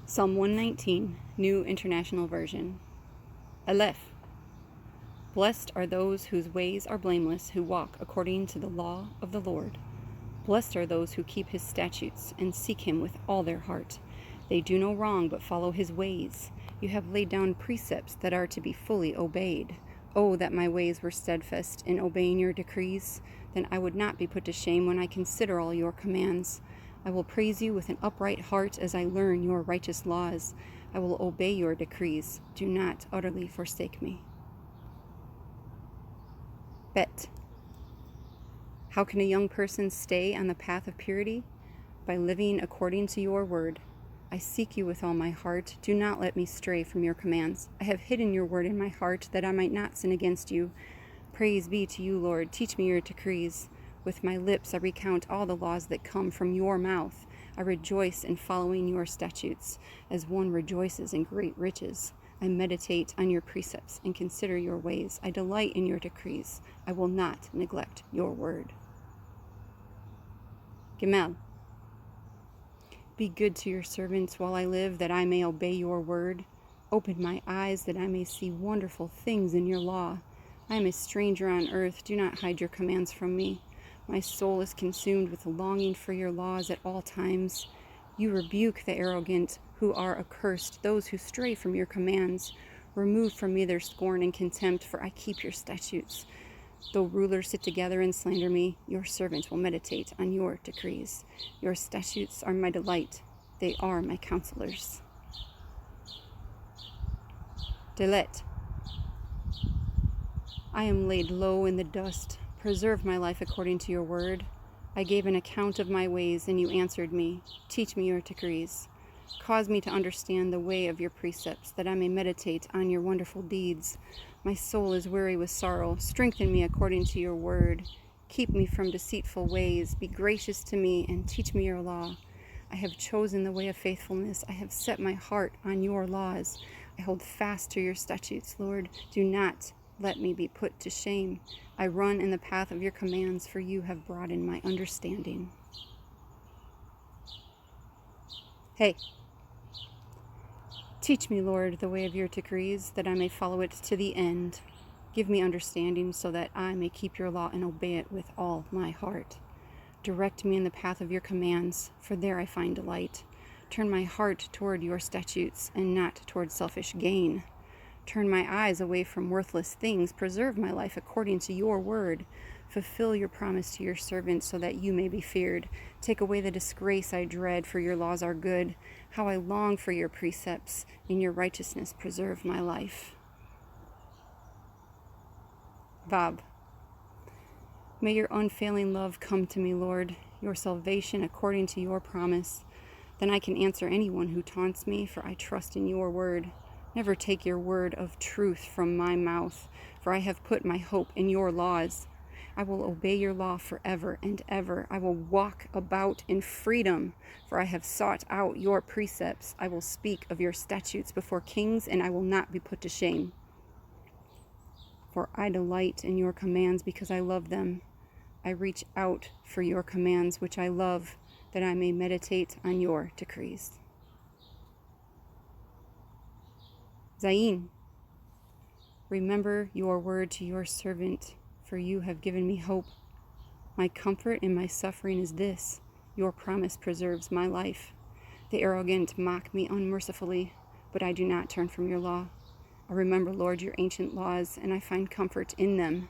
Psalm 119, New International Version. Aleph. Blessed are those whose ways are blameless, who walk according to the law of the Lord. Blessed are those who keep his statutes and seek him with all their heart. They do no wrong, but follow his ways. You have laid down precepts that are to be fully obeyed. Oh, that my ways were steadfast in obeying your decrees. Then I would not be put to shame when I consider all your commands. I will praise you with an upright heart as I learn your righteous laws. I will obey your decrees. Do not utterly forsake me. Bet. How can a young person stay on the path of purity? By living according to your word. I seek you with all my heart. Do not let me stray from your commands. I have hidden your word in my heart that I might not sin against you. Praise be to you, Lord. Teach me your decrees. With my lips I recount all the laws that come from your mouth. I rejoice in following your statutes, as one rejoices in great riches. I meditate on your precepts and consider your ways. I delight in your decrees. I will not neglect your word. Gimel. Be good to your servants while I live, that I may obey your word. Open my eyes that I may see wonderful things in your law. I am a stranger on earth. Do not hide your commands from me. My soul is consumed with longing for your laws at all times. You rebuke the arrogant who are accursed, those who stray from your commands. Remove from me their scorn and contempt, for I keep your statutes. Though rulers sit together and slander me, your servant will meditate on your decrees. Your statutes are my delight. They are my counselors. Delet. I am laid low in the dust. Preserve my life according to your word. I gave an account of my ways, and you answered me. Teach me your decrees. Cause me to understand the way of your precepts, that I may meditate on your wonderful deeds. My soul is weary with sorrow. Strengthen me according to your word. Keep me from deceitful ways. Be gracious to me and teach me your law. I have chosen the way of faithfulness. I have set my heart on your laws. I hold fast to your statutes, Lord. Do not let me be put to shame. I run in the path of your commands, for you have broadened my understanding. Hey. Teach me, Lord, the way of your decrees, that I may follow it to the end. Give me understanding so that I may keep your law and obey it with all my heart. Direct me in the path of your commands, for there I find delight. Turn my heart toward your statutes and not toward selfish gain. Turn my eyes away from worthless things. Preserve my life according to your word. Fulfill your promise to your servant so that you may be feared. Take away the disgrace I dread, for your laws are good. How I long for your precepts. In your righteousness preserve my life. Vav. May your unfailing love come to me, Lord, your salvation according to your promise. Then I can answer anyone who taunts me, for I trust in your word. Never take your word of truth from my mouth, for I have put my hope in your laws. I will obey your law forever and ever. I will walk about in freedom, for I have sought out your precepts. I will speak of your statutes before kings, and I will not be put to shame. For I delight in your commands because I love them. I reach out for your commands, which I love, that I may meditate on your decrees. Zayin. Remember your word to your servant, for you have given me hope. My comfort in my suffering is this: your promise preserves my life. The arrogant mock me unmercifully, but I do not turn from your law. I remember, Lord, your ancient laws, and I find comfort in them.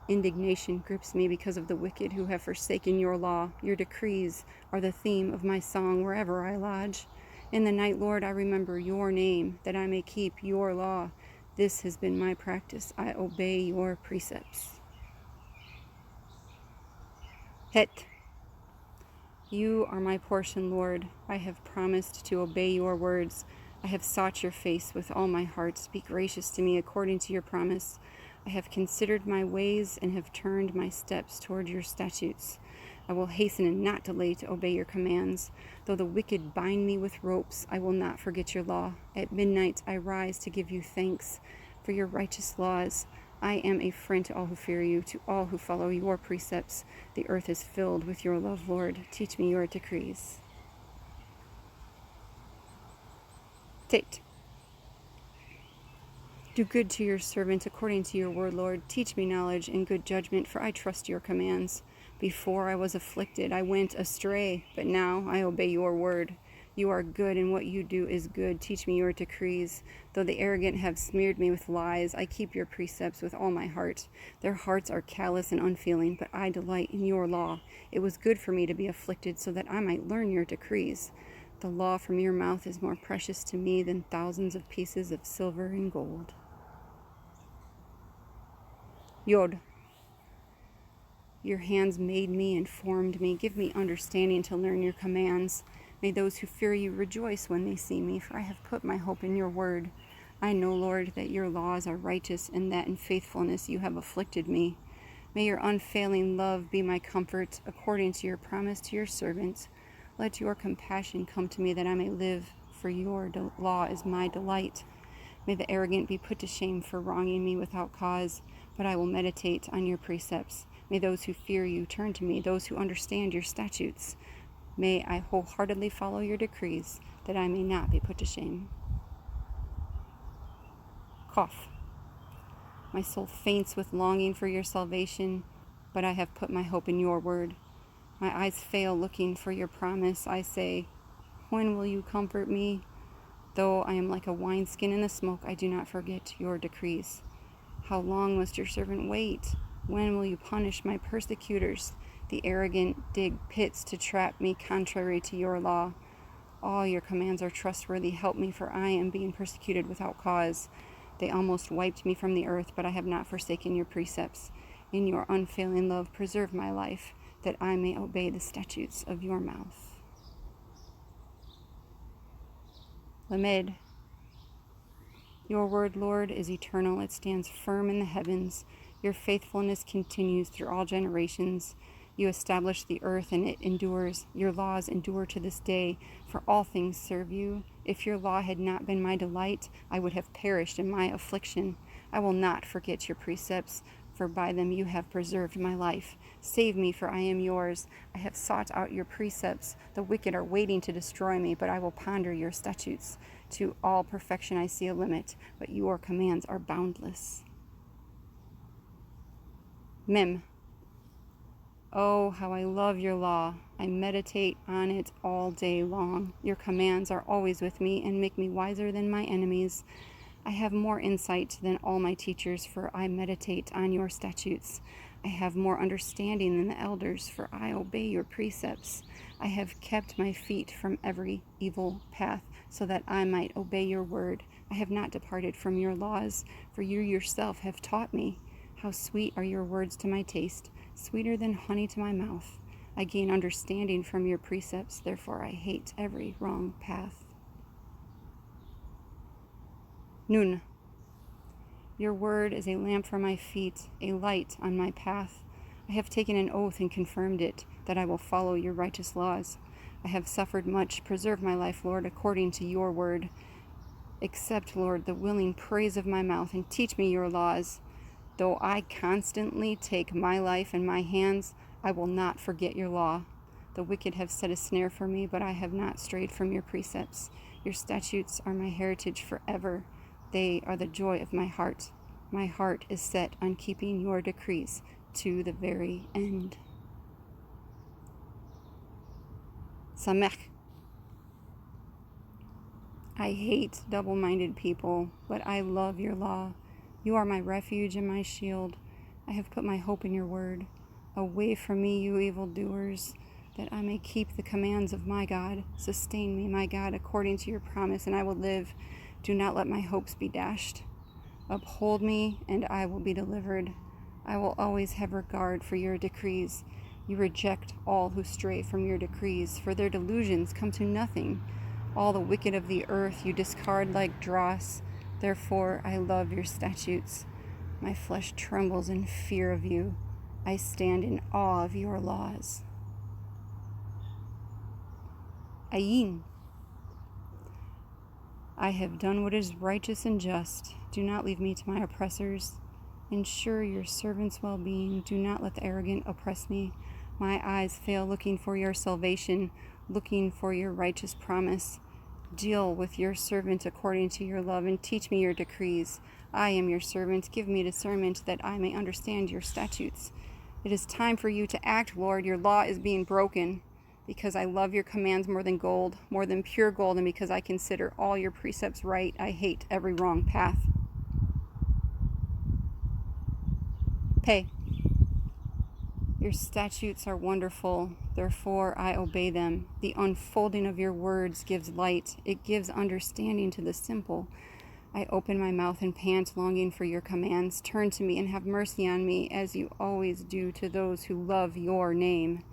Indignation grips me because of the wicked who have forsaken your law. Your decrees are the theme of my song wherever I lodge. In the night, Lord, I remember your name, that I may keep your law. This has been my practice. I obey your precepts. Het. You are my portion, Lord. I have promised to obey your words. I have sought your face with all my heart. Be gracious to me according to your promise. I have considered my ways and have turned my steps toward your statutes. I will hasten and not delay to obey your commands. Though the wicked bind me with ropes, I will not forget your law. At midnight I rise to give you thanks for your righteous laws. I am a friend to all who fear you, to all who follow your precepts. The earth is filled with your love, Lord. Teach me your decrees. Tate. Do good to your servant according to your word, Lord. Teach me knowledge and good judgment, for I trust your commands. Before I was afflicted, I went astray, but now I obey your word. You are good, and what you do is good. Teach me your decrees. Though the arrogant have smeared me with lies, I keep your precepts with all my heart. Their hearts are callous and unfeeling, but I delight in your law. It was good for me to be afflicted, so that I might learn your decrees. The law from your mouth is more precious to me than thousands of pieces of silver and gold. Yod. Your hands made me and formed me. Give me understanding to learn your commands. May those who fear you rejoice when they see me, for I have put my hope in your word. I know, Lord, that your laws are righteous, and that in faithfulness you have afflicted me. May your unfailing love be my comfort, according to your promise to your servant. Let your compassion come to me, that I may live, for your law is my delight. May the arrogant be put to shame for wronging me without cause, but I will meditate on your precepts. May those who fear you turn to me, those who understand your statutes. May I wholeheartedly follow your decrees, that I may not be put to shame. Cough. My soul faints with longing for your salvation, but I have put my hope in your word. My eyes fail looking for your promise. I say, when will you comfort me? Though I am like a wineskin in the smoke, I do not forget your decrees. How long must your servant wait? When will you punish my persecutors? The arrogant dig pits to trap me contrary to your law. All your commands are trustworthy. Help me, for I am being persecuted without cause. They almost wiped me from the earth, but I have not forsaken your precepts. In your unfailing love, preserve my life, that I may obey the statutes of your mouth. Lamed. Your word, Lord, is eternal. It stands firm in the heavens. Your faithfulness continues through all generations. You establish the earth, and it endures. Your laws endure to this day, for all things serve you. If your law had not been my delight, I would have perished in my affliction. I will not forget your precepts, for by them you have preserved my life. Save me, for I am yours. I have sought out your precepts. The wicked are waiting to destroy me, but I will ponder your statutes. To all perfection I see a limit, but your commands are boundless. Mem. Oh, how I love your law. I meditate on it all day long. Your commands are always with me and make me wiser than my enemies. I have more insight than all my teachers, for I meditate on your statutes. I have more understanding than the elders, for I obey your precepts. I have kept my feet from every evil path, so that I might obey your word. I have not departed from your laws, for you yourself have taught me. How sweet are your words to my taste, sweeter than honey to my mouth. I gain understanding from your precepts, therefore I hate every wrong path. Nun. Your word is a lamp for my feet, a light on my path. I have taken an oath and confirmed it, that I will follow your righteous laws. I have suffered much. Preserve my life, Lord, according to your word. Accept, Lord, the willing praise of my mouth, and teach me your laws. Though I constantly take my life in my hands, I will not forget your law. The wicked have set a snare for me, but I have not strayed from your precepts. Your statutes are my heritage forever. They are the joy of my heart. My heart is set on keeping your decrees to the very end. Samech. I hate double-minded people, but I love your law. You are my refuge and my shield. I have put my hope in your word. Away from me, you evildoers, that I may keep the commands of my God. Sustain me, my God, according to your promise, and I will live. Do not let my hopes be dashed. Uphold me, and I will be delivered. I will always have regard for your decrees. You reject all who stray from your decrees, for their delusions come to nothing. All the wicked of the earth you discard like dross. Therefore I love your statutes. My flesh trembles in fear of you. I stand in awe of your laws. Ayin. I have done what is righteous and just. Do not leave me to my oppressors. Ensure your servant's well-being. Do not let the arrogant oppress me. My eyes fail looking for your salvation, looking for your righteous promise. Deal with your servant according to your love, and teach me your decrees. I am your servant. Give me discernment that I may understand your statutes. It is time for you to act, Lord. Your law is being broken. Because I love your commands more than gold, more than pure gold, and because I consider all your precepts right, I hate every wrong path. Pay. Your statutes are wonderful, therefore I obey them. The unfolding of your words gives light. It gives understanding to the simple. I open my mouth and pant, longing for your commands. Turn to me and have mercy on me, as you always do to those who love your name.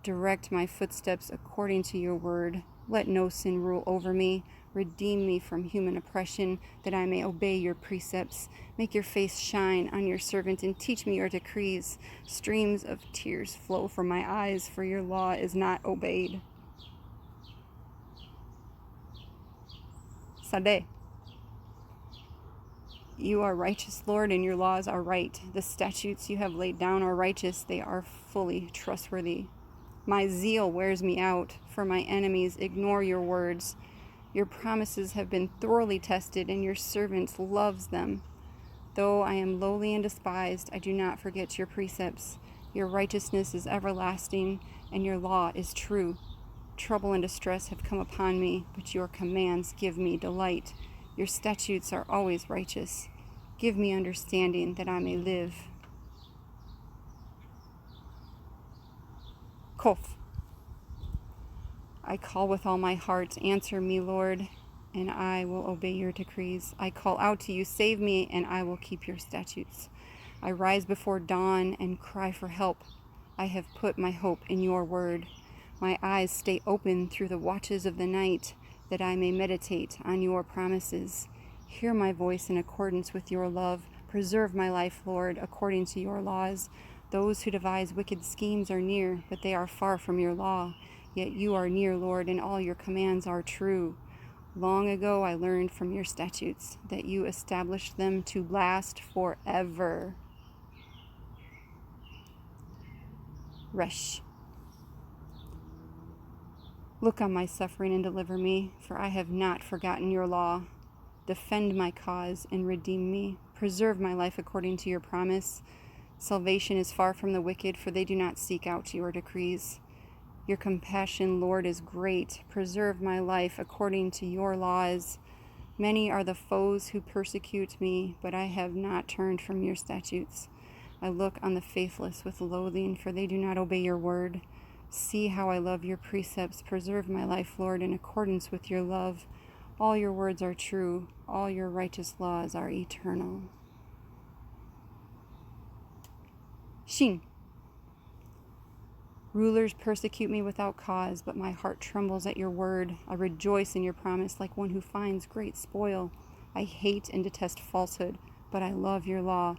Direct my footsteps according to your word. Let no sin rule over me. Redeem me from human oppression, that I may obey your precepts. Make your face shine on your servant, and teach me your decrees. Streams of tears flow from my eyes, for your law is not obeyed. Sadeh. You are righteous, Lord, and your laws are right. The statutes you have laid down are righteous. They are fully trustworthy. My zeal wears me out, for my enemies ignore your words. Your promises have been thoroughly tested, and your servant loves them. Though I am lowly and despised, I do not forget your precepts. Your righteousness is everlasting, and your law is true. Trouble and distress have come upon me, but your commands give me delight. Your statutes are always righteous. Give me understanding that I may live. Kof. I call with all my heart. Answer me, Lord, and I will obey your decrees. I call out to you, save me, and I will keep your statutes. I rise before dawn and cry for help. I have put my hope in your word. My eyes stay open through the watches of the night, that I may meditate on your promises. Hear my voice in accordance with your love. Preserve my life, Lord, according to your laws. Those who devise wicked schemes are near, but they are far from your law. Yet you are near, Lord, and all your commands are true. Long ago I learned from your statutes that you established them to last forever. Resh. Look on my suffering and deliver me, for I have not forgotten your law. Defend my cause and redeem me. Preserve my life according to your promise. Salvation is far from the wicked, for they do not seek out your decrees. Your compassion, Lord, is great. Preserve my life according to your laws. Many are the foes who persecute me, but I have not turned from your statutes. I look on the faithless with loathing, for they do not obey your word. See how I love your precepts. Preserve my life, Lord, in accordance with your love. All your words are true. All your righteous laws are eternal. Shin. Rulers persecute me without cause, but my heart trembles at your word. I rejoice in your promise like one who finds great spoil. I hate and detest falsehood, but I love your law.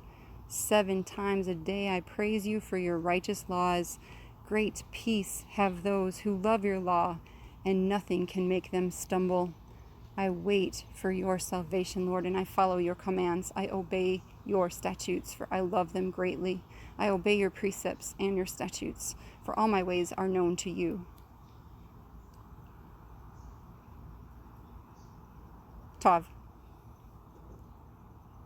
7 times a day I praise you for your righteous laws. Great peace have those who love your law, and nothing can make them stumble. I wait for your salvation, Lord, and I follow your commands. I obey your statutes, for I love them greatly. I obey your precepts and your statutes, for all my ways are known to you. Tav.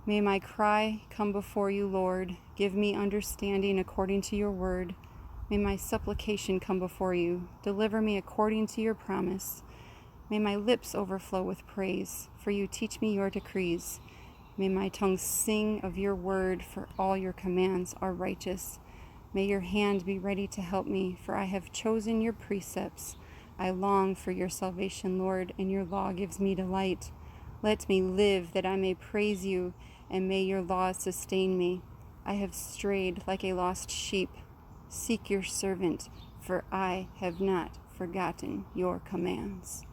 May my cry come before you, Lord. Give me understanding according to your word. May my supplication come before you. Deliver me according to your promise. May my lips overflow with praise, for you teach me your decrees. May my tongue sing of your word, for all your commands are righteous. May your hand be ready to help me, for I have chosen your precepts. I long for your salvation, Lord, and your law gives me delight. Let me live that I may praise you, and may your laws sustain me. I have strayed like a lost sheep. Seek your servant, for I have not forgotten your commands.